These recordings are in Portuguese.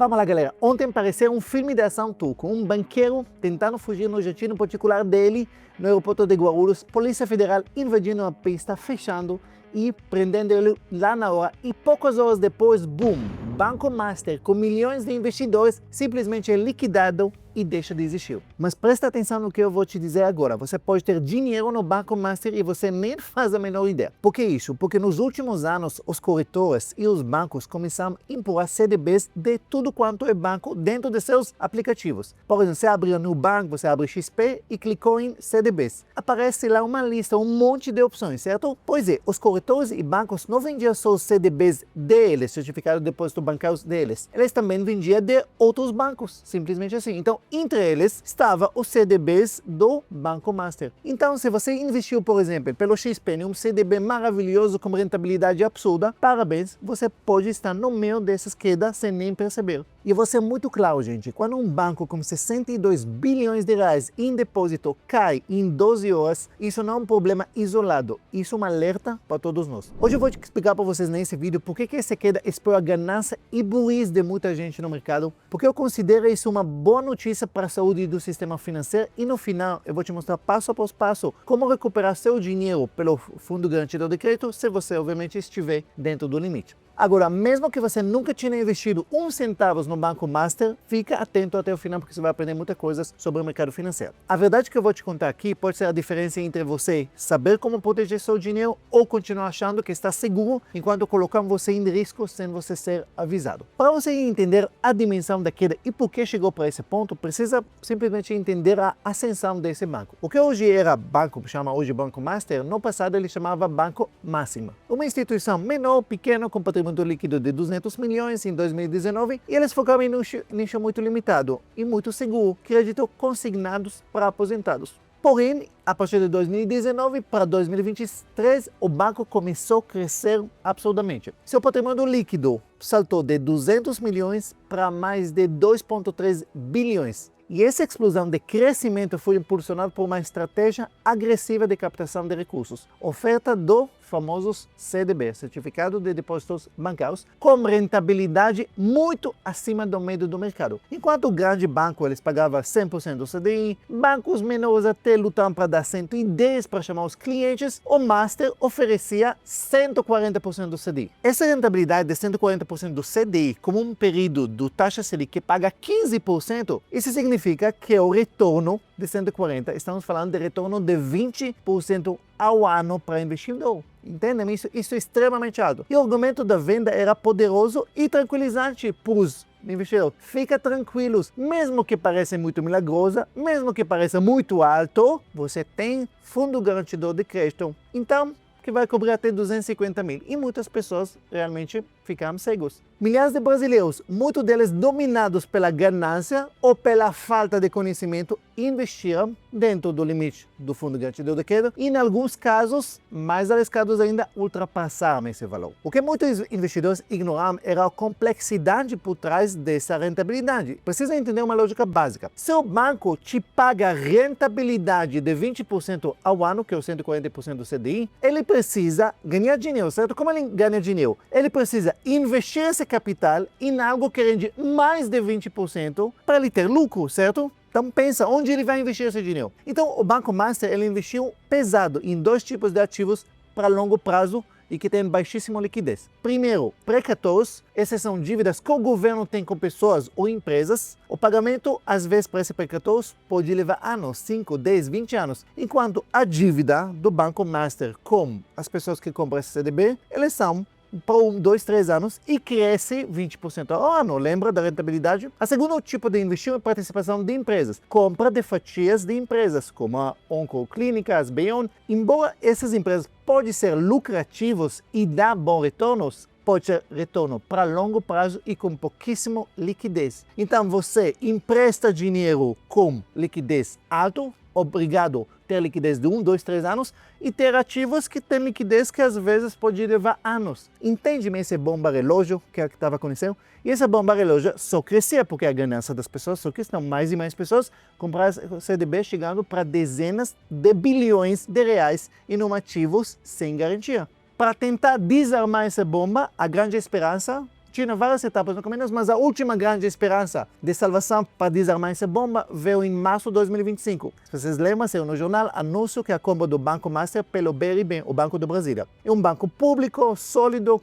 Vamos lá, galera. Ontem apareceu um filme de ação turco. Um banqueiro tentando fugir no jatinho particular dele no aeroporto de Guarulhos. Polícia Federal invadindo a pista, fechando e prendendo ele lá na hora. E poucas horas depois, boom! Banco Master, com milhões de investidores, simplesmente é liquidado e deixa de existir. Mas presta atenção no que eu vou te dizer agora. Você pode ter dinheiro no Banco Master e você nem faz a menor ideia. Por que isso? Porque nos últimos anos, os corretores e os bancos começaram a empurrar CDBs de tudo quanto é banco dentro de seus aplicativos. Por exemplo, você abre o Nubank, você abre XP e clicou em CDBs. Aparece lá uma lista, um monte de opções, certo? Pois é, os corretores e bancos não vendiam só os CDBs deles, certificado de depósito bancário deles. Eles também vendiam de outros bancos, simplesmente assim. Então, entre eles estava os CDBs do Banco Master. Então, se você investiu, por exemplo, pelo XP em um CDB maravilhoso com rentabilidade absurda, parabéns, você pode estar no meio dessas quedas sem nem perceber. E eu vou ser muito claro, gente, quando um banco com 62 bilhões de reais em depósito cai em 12 horas, isso não é um problema isolado, isso é um alerta para todos nós. Hoje eu vou te explicar para vocês nesse vídeo por que essa queda expõe a ganância e burrice de muita gente no mercado, porque eu considero isso uma boa notícia para a saúde do sistema financeiro e no final eu vou te mostrar passo após passo como recuperar seu dinheiro pelo Fundo Garantido de Crédito se você obviamente estiver dentro do limite. Agora, mesmo que você nunca tenha investido um centavo no Banco Master, fica atento até o final porque você vai aprender muitas coisas sobre o mercado financeiro. A verdade que eu vou te contar aqui pode ser a diferença entre você saber como proteger seu dinheiro ou continuar achando que está seguro enquanto colocam você em risco sem você ser avisado. Para você entender a dimensão da queda e por que chegou para esse ponto, precisa simplesmente entender a ascensão desse banco. O que hoje era banco, chama hoje Banco Master, no passado ele chamava Banco Máxima. Uma instituição menor, pequena, com patrimônio líquido de 200 milhões em 2019 e eles focavam em um nicho muito limitado e muito seguro, crédito consignados para aposentados. Porém, a partir de 2019 para 2023, o banco começou a crescer absurdamente. Seu patrimônio líquido saltou de 200 milhões para mais de 2,3 bilhões. E essa explosão de crescimento foi impulsionada por uma estratégia agressiva de captação de recursos, oferta do famosos CDB, Certificado de Depósitos Bancários, com rentabilidade muito acima do médio do mercado. Enquanto o grande banco eles pagavam 100% do CDI, bancos menores até lutavam para dar 110% para chamar os clientes, o Master oferecia 140% do CDI. Essa rentabilidade de 140% do CDI, como um período do taxa Selic que paga 15%, isso significa que o retorno de 140%, estamos falando de retorno de 20% ao ano para investidor. Entendem? Isso é extremamente alto. E o argumento da venda era poderoso e tranquilizante para os investidores. Fica tranquilos, mesmo que pareça muito milagrosa, mesmo que pareça muito alto, você tem fundo garantidor de crédito. Então, que vai cobrir até 250 mil. E muitas pessoas realmente ficaram cegos. Milhares de brasileiros, muitos deles dominados pela ganância ou pela falta de conhecimento, investiram dentro do limite do Fundo Garantido de Crédito e, em alguns casos, mais arriscados ainda, ultrapassaram esse valor. O que muitos investidores ignoraram era a complexidade por trás dessa rentabilidade. Precisa entender uma lógica básica. Se o banco te paga rentabilidade de 20% ao ano, que é o 140% do CDI, ele precisa ganhar dinheiro, certo? Como ele ganha dinheiro? Ele precisa investir esse capital em algo que rende mais de 20% para ele ter lucro, certo? Então pensa, onde ele vai investir esse dinheiro? Então o Banco Master ele investiu pesado em dois tipos de ativos para longo prazo e que têm baixíssima liquidez. Primeiro, precatórios. Essas são dívidas que o governo tem com pessoas ou empresas. O pagamento, às vezes, para esses precatórios pode levar anos, 5, 10, 20 anos. Enquanto a dívida do Banco Master com as pessoas que compram esse CDB, eles são por 2, 3 anos e cresce 20% ao ano. Lembra da rentabilidade? A segundo tipo de investimento é participação de empresas. Compra de fatias de empresas, como a Oncoclínica, as Beyond. Embora essas empresas podem ser lucrativos e dar bons retornos, pode ser retorno para longo prazo e com pouquíssima liquidez. Então você empresta dinheiro com liquidez alta, obrigado a ter liquidez de 1, 2, 3 anos e ter ativos que têm liquidez que às vezes pode levar anos. Entende-me esse bomba relógio que estava acontecendo? E essa bomba relógio só crescia porque a ganância das pessoas só crescia, mais e mais pessoas compraram CDB chegando para dezenas de bilhões de reais em ativos sem garantia. Para tentar desarmar essa bomba, a grande esperança Tinha várias etapas no caminho, mas a última grande esperança de salvação para desarmar essa bomba veio em março de 2025. Se vocês lembram, saiu no jornal anúncio que a compra do Banco Master pelo BRB, o Banco do Brasília. É um banco público, sólido,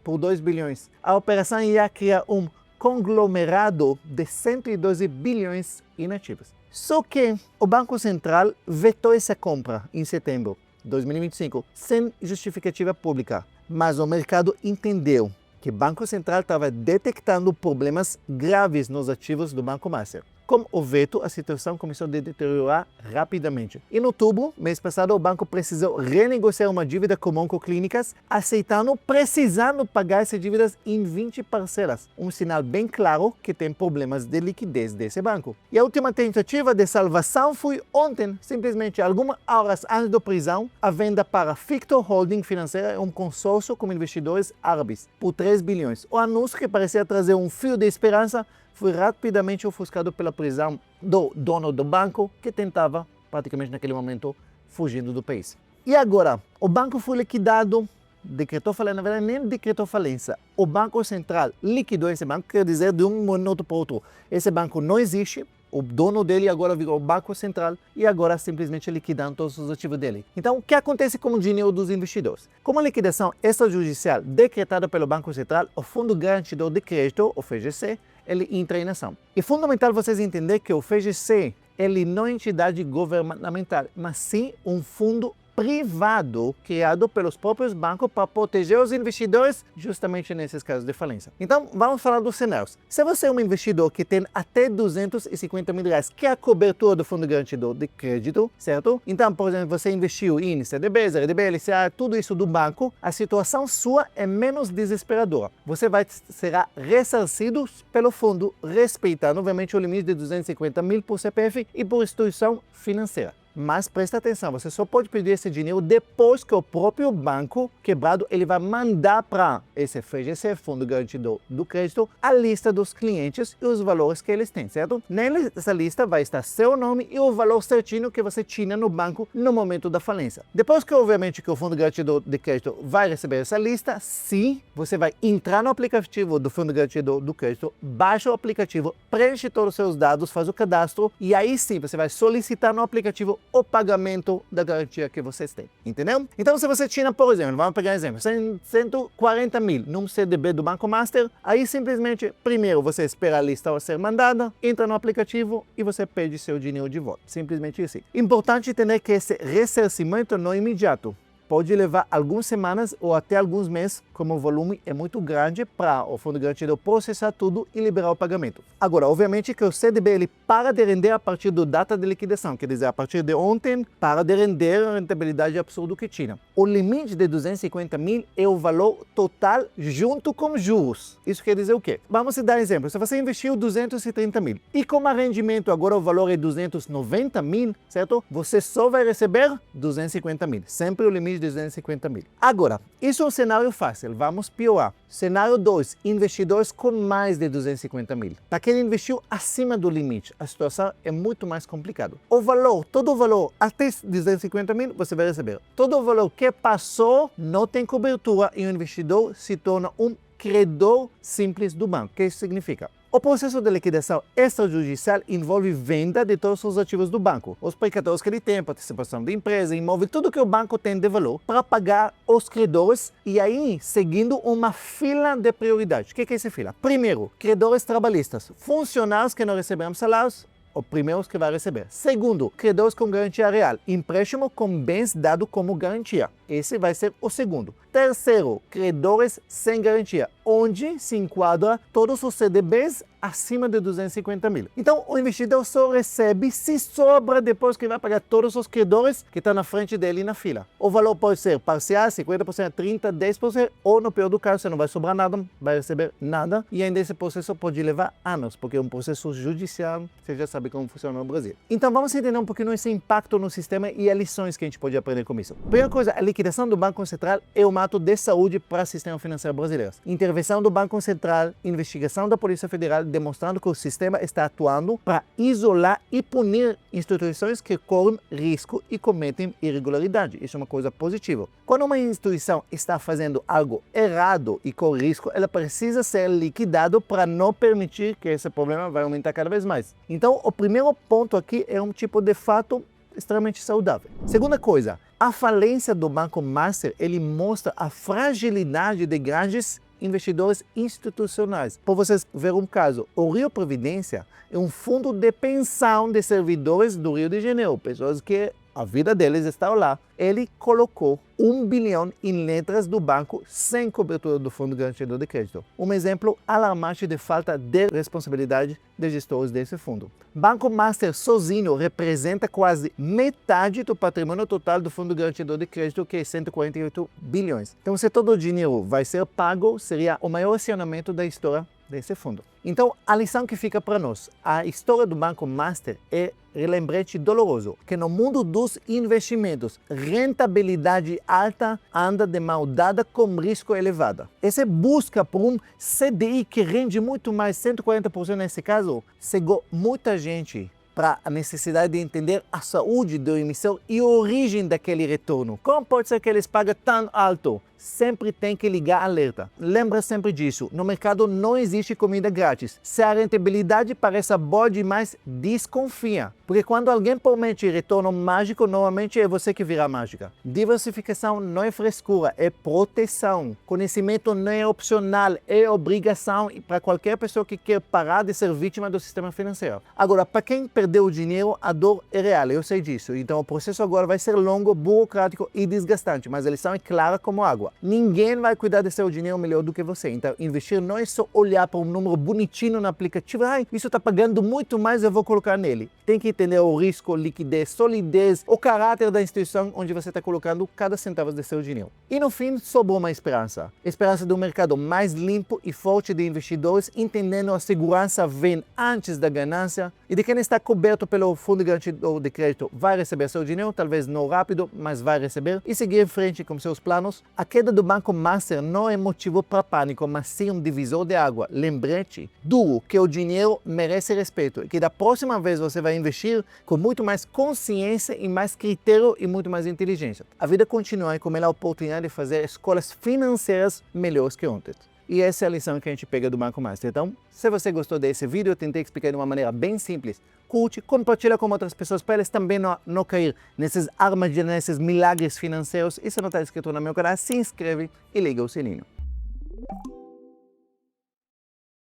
por 2 bilhões. A operação ia criar um conglomerado de 112 bilhões em ativos. Só que o Banco Central vetou essa compra em setembro de 2025, sem justificativa pública. Mas o mercado entendeu que o Banco Central estava detectando problemas graves nos ativos do Banco Master. Com o veto, a situação começou a deteriorar rapidamente. Em outubro, mês passado, o banco precisou renegociar uma dívida com Oncoclínicas, precisando pagar essas dívidas em 20 parcelas. Um sinal bem claro que tem problemas de liquidez desse banco. E a última tentativa de salvação foi ontem, simplesmente algumas horas antes da prisão, a venda para Fictor Holding Financeira, um consórcio com investidores árabes, por 3 bilhões. O anúncio, que parecia trazer um fio de esperança, foi rapidamente ofuscado pela prisão do dono do banco, que tentava, praticamente naquele momento, fugindo do país. E agora, o banco foi liquidado, decretou falência, na verdade nem decretou falência. O Banco Central liquidou esse banco, quer dizer, de um minuto para o outro. Esse banco não existe, o dono dele agora virou o Banco Central e agora simplesmente liquidando todos os ativos dele. Então, o que acontece com o dinheiro dos investidores? Com a liquidação extrajudicial decretada pelo Banco Central, o Fundo Garantidor de Crédito, o FGC, ele entra em ação. É fundamental vocês entenderem que o FGC, ele não é entidade governamental, mas sim um fundo privado criado pelos próprios bancos para proteger os investidores justamente nesses casos de falência. Então, vamos falar dos cenários. Se você é um investidor que tem até 250 mil reais, que é a cobertura do Fundo Garantidor de Crédito, certo? Então, por exemplo, você investiu em CDBs, RDB, LCA, tudo isso do banco, a situação sua é menos desesperadora. Você será ressarcido pelo fundo, respeitando, obviamente, o limite de 250 mil por CPF e por instituição financeira. Mas presta atenção, você só pode pedir esse dinheiro depois que o próprio banco quebrado ele vai mandar para esse FGC, Fundo Garantidor do Crédito, a lista dos clientes e os valores que eles têm, certo? Nessa lista vai estar seu nome e o valor certinho que você tinha no banco no momento da falência. Depois que, obviamente, que o Fundo Garantidor de Crédito vai receber essa lista, sim, você vai entrar no aplicativo do Fundo Garantidor do Crédito, baixa o aplicativo, preenche todos os seus dados, faz o cadastro e aí sim você vai solicitar no aplicativo o pagamento da garantia que vocês têm, entendeu? Então, se você tinha, por exemplo, vamos pegar um exemplo, 140 mil num CDB do Banco Master, aí simplesmente, primeiro você espera a lista ser mandada, entra no aplicativo e você pede seu dinheiro de volta. Simplesmente assim. Importante entender que esse ressarcimento não é imediato. Pode levar algumas semanas ou até alguns meses, como o volume é muito grande para o Fundo Garantidor processar tudo e liberar o pagamento. Agora, obviamente que o CDB ele para de render a partir da data de liquidação, quer dizer, a partir de ontem, para de render a rentabilidade absurda que tinha. O limite de 250 mil é o valor total junto com juros. Isso quer dizer o quê? Vamos dar um exemplo. Se você investiu 230 mil e como rendimento agora o valor é 290 mil, certo? Você só vai receber 250 mil. Sempre o limite de 250 mil. Agora, isso é um cenário fácil. Vamos piorar. Cenário 2. Investidores com mais de 250 mil. Para quem investiu acima do limite, a situação é muito mais complicada. O valor, todo o valor até 250 mil, você vai receber. Todo o valor que passou não tem cobertura e o investidor se torna um credor simples do banco. O que isso significa? O processo de liquidação extrajudicial envolve venda de todos os ativos do banco, os precatórios que ele tem, participação de empresa, imóvel, tudo que o banco tem de valor, para pagar os credores e aí seguindo uma fila de prioridade. O que é essa fila? Primeiro, credores trabalhistas, funcionários que não receberam salários, os primeiros que vai receber. Segundo, credores com garantia real, empréstimo com bens dado como garantia. Esse vai ser o segundo. Terceiro, credores sem garantia, onde se enquadra todos os CDBs acima de 250 mil. Então, o investidor só recebe se sobra depois que vai pagar todos os credores que estão na frente dele na fila. O valor pode ser parcial, 50%, 30%, 10%, ou no pior do caso, você não vai sobrar nada, vai receber nada, e ainda esse processo pode levar anos, porque é um processo judicial, você já sabe como funciona no Brasil. Então, vamos entender um pouquinho esse impacto no sistema e as lições que a gente pode aprender com isso. Primeira coisa, a liquidação do Banco Central é um ato de saúde para o sistema financeiro brasileiro. Intervenção do Banco Central, investigação da Polícia Federal demonstrando que o sistema está atuando para isolar e punir instituições que correm risco e cometem irregularidade. Isso é uma coisa positiva. Quando uma instituição está fazendo algo errado e com risco, ela precisa ser liquidada para não permitir que esse problema vai aumentar cada vez mais. Então, o primeiro ponto aqui é um tipo de fato extremamente saudável. Segunda coisa, a falência do Banco Master, ele mostra a fragilidade de grandes investidores institucionais. Para vocês verem um caso, o Rio Previdência é um fundo de pensão de servidores do Rio de Janeiro, pessoas que a vida deles está lá. Ele colocou 1 bilhão em letras do banco sem cobertura do Fundo Garantidor de Crédito. Um exemplo alarmante de falta de responsabilidade de gestores desse fundo. Banco Master sozinho representa quase metade do patrimônio total do Fundo Garantidor de Crédito, que é 148 bilhões. Então, se todo o dinheiro vai ser pago, seria o maior acionamento da história desse fundo. Então, a lição que fica para nós, a história do Banco Master é lembrete doloroso, que no mundo dos investimentos, rentabilidade alta anda de mão dada com risco elevado. Essa busca por um CDI que rende muito mais, 140% nesse caso, cegou muita gente para a necessidade de entender a saúde do emissor e a origem daquele retorno. Como pode ser que eles pagam tão alto? Sempre tem que ligar alerta. Lembra sempre disso, no mercado não existe comida grátis. Se a rentabilidade parece boa demais, desconfia. Porque quando alguém promete retorno mágico, normalmente é você que vira mágica. Diversificação não é frescura, é proteção. Conhecimento não é opcional, é obrigação para qualquer pessoa que quer parar de ser vítima do sistema financeiro. Agora, para quem perdeu o dinheiro, a dor é real, eu sei disso. Então o processo agora vai ser longo, burocrático e desgastante, mas a lição é clara como água. Ninguém vai cuidar de seu dinheiro melhor do que você. Então, investir não é só olhar para um número bonitinho no aplicativo. Isso está pagando muito mais, eu vou colocar nele. Tem que entender o risco, liquidez, solidez, o caráter da instituição onde você está colocando cada centavo de seu dinheiro. E no fim, sobrou uma esperança. Esperança de um mercado mais limpo e forte de investidores, entendendo a segurança vem antes da ganância e de quem está coberto pelo Fundo Garantidor de Crédito vai receber seu dinheiro, talvez não rápido, mas vai receber e seguir em frente com seus planos. A queda do Banco Master não é motivo para pânico, mas sim um divisor de água. Lembrete duro que o dinheiro merece respeito e que da próxima vez você vai investir com muito mais consciência e mais critério e muito mais inteligência. A vida continua e com ela a oportunidade de fazer escolhas financeiras melhores que ontem. E essa é a lição que a gente pega do Banco Master. Então, se você gostou desse vídeo, eu tentei explicar de uma maneira bem simples. Curte, compartilha com outras pessoas para eles também não cair nesses armadilhas, nesses milagres financeiros. E se não está inscrito no meu canal, se inscreve e liga o sininho.